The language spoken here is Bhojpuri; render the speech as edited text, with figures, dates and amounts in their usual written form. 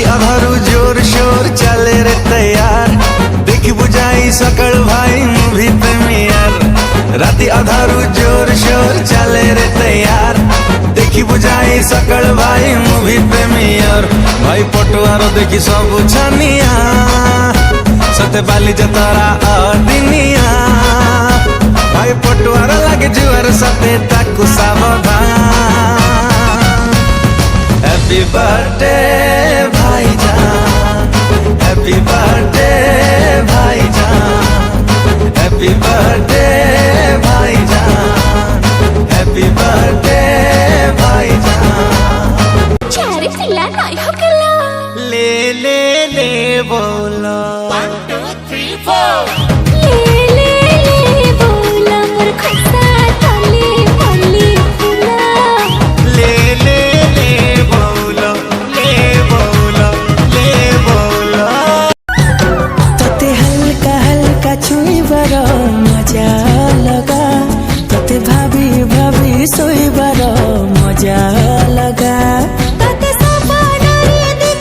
राति अधारू जोर शोर चले रे तैयार देखी बुझाई सकल भाई मूवी प्रीमियर। राति अधारू जोर शोर चले रे तैयार देखी बुझाई सकल भाई मूवी प्रीमियर। भाई पटुआर देखी सब छानिया सते बाली जतरा अदिनिया। भाई पटुआर लगे जुआर सते ताकू सावधान। हैप्पी बर्थडे भाईजान, हैप्पी बर्थडे भाईजान, हैप्पी बर्थडे भाईजान, हैप्पी बर्थडे भाईजान। चारे पिल्ला नहीं हो गला ले ले ले बोलो 1 2 3 4